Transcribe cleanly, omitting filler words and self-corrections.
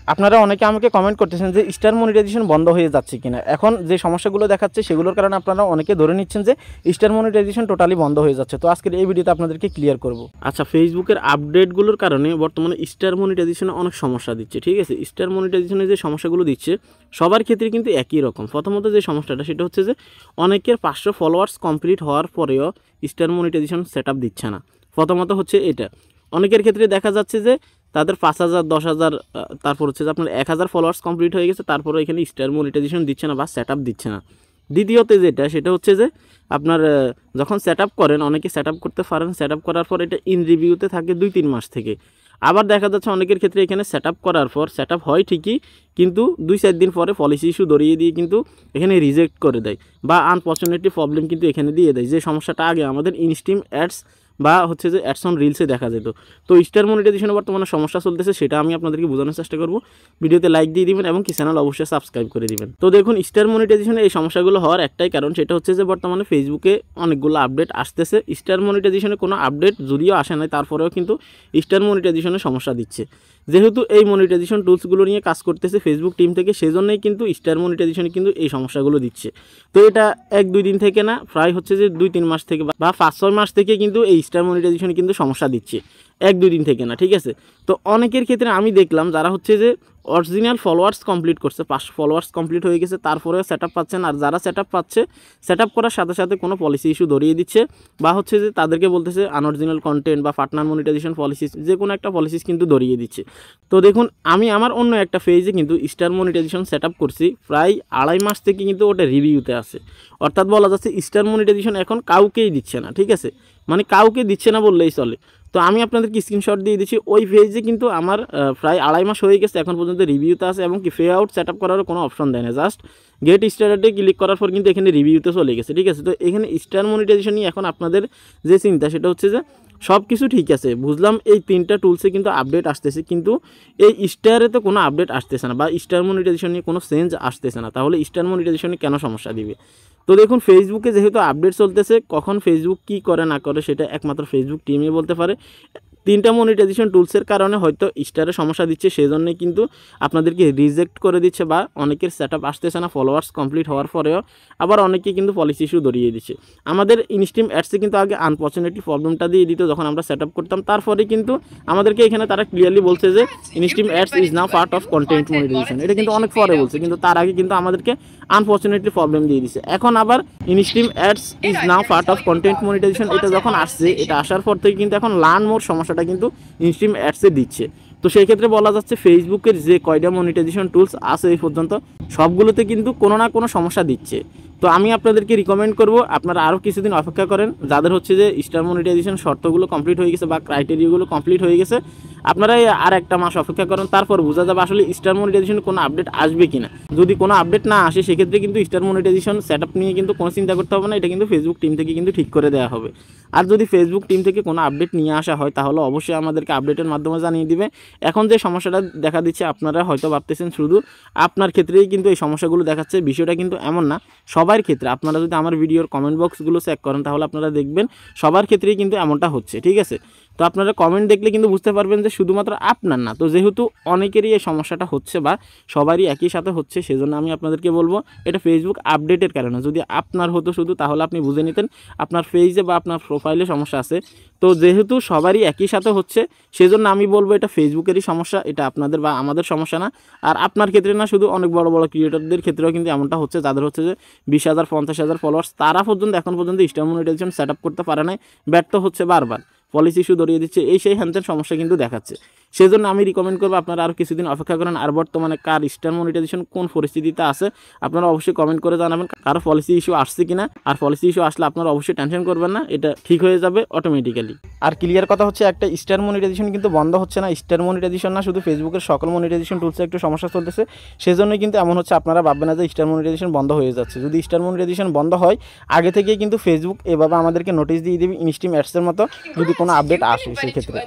আপনারা অনেকে আমাকে কমেন্ট করতেছেন যে স্টার মনিটাইজেশন বন্ধ হয়ে যাচ্ছে কিনা। এখন যে সমস্যাগুলো দেখাচ্ছে সেগুলোর কারণে আপনারা অনেকে ধরে নিচ্ছেন যে স্টার মনিটাইজেশন টোটালি বন্ধ হয়ে যাচ্ছে। তো আজকের এই ভিডিওতে আপনাদেরকে ক্লিয়ার করব। আচ্ছা, ফেসবুকের আপডেটগুলোর কারণে বর্তমানে স্টার মনিটাইজেশনে অনেক সমস্যা দিচ্ছে। ঠিক আছে, স্টার মনিটাইজেশনে যে সমস্যাগুলো দিচ্ছে সবার ক্ষেত্রে কিন্তু একই রকম। প্রথমত যে সমস্যাটা সেটা হচ্ছে যে অনেকের 500 ফলোয়ার্স কমপ্লিট হওয়ার পরেও স্টার মনিটাইজেশন সেট আপ দিচ্ছে না। প্রথমত হচ্ছে এটা। অনেকের ক্ষেত্রে দেখা যাচ্ছে যে তাদের 5000 10,000 তারপর হচ্ছে যে আপনার 1000 ফলোয়ার্স কমপ্লিট হয়ে গেছে, তারপরে এখানে স্টার মনিটাইজেশন দিচ্ছে না বা সেট আপ দিচ্ছে না। দ্বিতীয়ত যেটা সেটা হচ্ছে যে আপনার যখন সেট আপ করেন, অনেকে সেট আপ করতে পারেন, সেট আপ করার পর এটা ইন রিভিউতে থাকে 2-3 মাস থেকে। আবার দেখা যাচ্ছে অনেকের ক্ষেত্রে এখানে সেট আপ করার পর সেট আপ হয় ঠিকই, কিন্তু 2-4 দিন পরে পলিসি ইস্যু ধরিয়ে দিয়ে কিন্তু এখানে রিজেক্ট করে দেয় বা আনফরচুনেটলি প্রবলেম কিন্তু এখানে দিয়ে দেয়। যে সমস্যাটা আগে আমাদের ইনস্ট্রিম অ্যাডস বা হচ্ছে যে অ্যাডস অন রিলসে দেখা যেত। তো স্টার মনিটাইজেশনে বর্তমানে সমস্যা চলতেছে, সেটা আমি আপনাদেরকে বোঝানোর চেষ্টা করব। ভিডিওতে লাইক দিয়ে দিবেন এবং কি চ্যানেল অবশ্যই সাবস্ক্রাইব করে দিবেন। তো দেখুন, স্টার মনিটাইজেশনে এই সমস্যাগুলো হওয়ার একটাই কারণ, সেটা হচ্ছে যে বর্তমানে ফেসবুকে অনেকগুলো আপডেট আসতেছে। স্টার মনিটাইজেশনে কোনো আপডেট যদিও আসে নাই, তারপরেও কিন্তু স্টার মনিটাইজেশনে সমস্যা দিচ্ছে। যেহেতু এই মনিটাইজেশন টুলসগুলো নিয়ে কাজ করতেছে ফেসবুক টিম থেকে, সেজন্যই কিন্তু স্টার মনিটাইজেশনে কিন্তু এই সমস্যাগুলো দিচ্ছে। তো এটা 1-2 দিন থেকে না, প্রায় হচ্ছে যে 2-3 মাস থেকে বা 5-6 মাস থেকে কিন্তু এই স্টার মনিটাইজেশনে কিন্তু সমস্যা দিচ্ছে, 1-2 দিন থেকে না। ঠিক আছে, তো অনেকের ক্ষেত্রে আমি দেখলাম যারা হচ্ছে যে অরিজিনাল ফলোয়ার্স কমপ্লিট করছে, 500 ফলোয়ার্স কমপ্লিট হয়ে গেছে, তারপরেও সেট আপ পাচ্ছেন। আর যারা সেট আপ পাচ্ছে, সেট আপ করার সাথে সাথে কোনো পলিসি ইস্যু ধরিয়ে দিচ্ছে বা হচ্ছে যে তাদেরকে বলতেছে আনঅরিজিনাল কন্টেন্ট বা পার্টনার মনিটাইজেশন পলিসিস, যে কোনো একটা পলিসিস কিন্তু ধরিয়ে দিচ্ছে। তো দেখুন, আমি আমার অন্য একটা পেজে কিন্তু স্টার মনিটাইজেশন সেট আপ করছি, প্রায় 2.5 মাস থেকে কিন্তু ওটা রিভিউতে আছে। অর্থাৎ বলা যাচ্ছে স্টার মনিটাইজেশন এখন কাউকেই দিচ্ছে না। ঠিক আছে, মানে কাউকে দিচ্ছে না বললেই চলে। তো আমি আপনাদেরকে স্ক্রিনশট দিয়ে দিচ্ছি, ওই পেজে কিন্তু আমার প্রায় 2.5 মাস হয়ে গেছে, এখন পর্যন্ত রিভিউতে আছে এবং কি পে আউট সেট আপ করারও কোনো অপশন দেয় না। জাস্ট গেট স্টার্টে ক্লিক করার পর কিন্তু এখানে রিভিউতে চলে গেছে। ঠিক আছে, তো এখানে স্টার মনিটাইজেশন নিয়ে এখন আপনাদের যে চিন্তা সেটা হচ্ছে যে সব কিছু ঠিক আছে, বুঝলাম এই 3টা টুলসে কিন্তু আপডেট আসতেছে, কিন্তু এই স্টারে তো কোনো আপডেট আসতেছে না বা স্টার মনিটাইজেশন নিয়ে কোনো চেঞ্জ আসতেছে না, তাহলে স্টার মনিটাইজেশনে কেন সমস্যা দিবে? তো দেখুন, ফেসবুকে যেহেতু আপডেট চলতেছে, কখন ফেসবুক কি করে না করে সেটা একমাত্র ফেসবুক টিমই বলতে পারে। 3টা মনিটাইজেশন টুলসের কারণে হয়তো স্টারে সমস্যা দিচ্ছে, সেজন্যই কিন্তু আপনাদেরকে রিজেক্ট করে দিচ্ছে বা অনেকের সেট আপ আসতেছে না ফলোয়ার্স কমপ্লিট হওয়ার পরেও। আবার অনেকে কিন্তু পলিসি ইস্যু ধরিয়ে দিচ্ছে। আমাদের ইনস্ট্রিম অ্যাডসে কিন্তু আগে আনফরচুনেটলি প্রবলেমটা দিয়ে দিত যখন আমরা সেট আপ করতাম, তারপরে কিন্তু আমাদেরকে এখানে তারা ক্লিয়ারলি বলছে যে instream ads is now part of content monetisation. এটা কিন্তু অনেক পরে বলছে, কিন্তু তার আগে কিন্তু আমাদেরকে আনফরচুনেটলি প্রবলেম দিয়ে দিচ্ছে। এখন আবার instream ads is now part of content monetisation, এটা যখন আসছে, এটা আসার পর থেকে কিন্তু এখন লার্ন মোর সমস্যাটা কিন্তু ইনস্ট্রিম অ্যাডসে দিচ্ছে। তো সেই ক্ষেত্রে বলা যাচ্ছে ফেসবুকের যে কয়টা মনিটাইজেশন টুলস আছে এই পর্যন্ত সবগুলোতে কিন্তু কোনো না কোনো সমস্যা দিচ্ছে। তো আমি আপনাদেরকে রিকমেন্ড করব আপনারা আরও কিছুদিন অপেক্ষা করেন, যাদের হচ্ছে যে স্টার মনিটাইজেশন শর্তগুলো কমপ্লিট হয়ে গেছে বা ক্রাইটেরিয়াগুলো কমপ্লিট হয়ে গেছে, আপনারা আর একটা মাস অপেক্ষা করেন, তারপর বোঝা যাবে আসলে স্টার মনিটাইজেশন কোনো আপডেট আসবে কিনা। যদি কোনো আপডেট না আসে সেক্ষেত্রে কিন্তু স্টার মনিটাইজেশন সেট আপ নিয়ে কিন্তু কোনো চিন্তা করতে হবে না, এটা কিন্তু ফেসবুক টিম থেকে কিন্তু ঠিক করে দেওয়া হবে। আর যদি ফেসবুক টিম থেকে কোনো আপডেট নিয়ে আসা হয় তাহলে অবশ্যই আমাদেরকে আপডেটের মাধ্যমে জানিয়ে দিবে। এখন যে সমস্যাটা দেখা দিচ্ছে আপনারা হয়তো ভাবতেছেন শুধু আপনার ক্ষেত্রেই কিন্তু এই সমস্যাগুলো দেখাচ্ছে, বিষয়টা কিন্তু এমন না, সবার ক্ষেত্রে। আপনারা যদি আমার ভিডিওর কমেন্ট বক্সগুলো চেক করেন তাহলে আপনারা দেখবেন সবার ক্ষেত্রেই কিন্তু এমনটা হচ্ছে। ঠিক আছে, তো আপনারা কমেন্ট দেখলে কিন্তু বুঝতে পারবেন যে শুধুমাত্র আপনার না। তো যেহেতু অনেকেরই এই সমস্যাটা হচ্ছে বা সবারই একই সাথে হচ্ছে, সেজন্য আমি আপনাদেরকে বলবো এটা ফেসবুক আপডেটের কারণে। যদি আপনার হতো শুধু তাহলে আপনি বুঝে নিতেন আপনার পেজে বা আপনার প্রোফাইলে সমস্যা আছে। তো যেহেতু সবারই একই সাথে হচ্ছে, সেজন্য আমি বলবো এটা ফেসবুকেরই সমস্যা, এটা আপনাদের বা আমাদের সমস্যা না। আর আপনার ক্ষেত্রে না, শুধু অনেক বড় বড় ক্রিয়েটরদের ক্ষেত্রেও কিন্তু এমনটা হচ্ছে, যাদের হচ্ছে যে 20,000 50,000 ফলোয়ার্স, তারা পর্যন্ত এখন পর্যন্ত স্টার মনিটাইজেশন সেট আপ করতে পারে নাই, ব্যর্থ হচ্ছে বারবার, পলিসি ইস্যু ধরিয়ে দিচ্ছে, এই সেই হ্যান্ডের সমস্যা কিন্তু দেখাচ্ছে। সেজন্য আমি রিকমেন্ড করবো আপনারা আরও কিছুদিন অপেক্ষা করেন। আর বর্তমানে কার স্টার মনিটাইজেশন কোন পরিস্থিতিতে আছে আপনারা অবশ্যই কমেন্ট করে জানাবেন, কারো পলিসি ইস্যু আসছে কিনা। আর পলিসি ইস্যু আসলে আপনারা অবশ্যই টেনশন করবেন না, এটা ঠিক হয়ে যাবে অটোমেটিক্যালি। আর ক্লিয়ার কথা হচ্ছে, একটা স্টার মনিটাইজেশন কিন্তু বন্ধ হচ্ছে না। স্টার মনিটাইজেশন না, শুধু ফেসবুকের সকল মনিটাইজেশন টুলসে একটু সমস্যা চলতেছে, সেজন্যই কিন্তু এমন হচ্ছে। আপনারা ভাববেন না যে স্টার মনিটাইজেশন বন্ধ হয়ে যাচ্ছে। যদি স্টার মনিটাইজেশন বন্ধ হয়, আগে থেকেই কিন্তু ফেসবুক এভাবে আমাদেরকে নোটিশ দিয়ে দেবে ইনস্ট্রিম অ্যাডসের মতো, যদি কোনো আপডেট আসে সেই ক্ষেত্রে।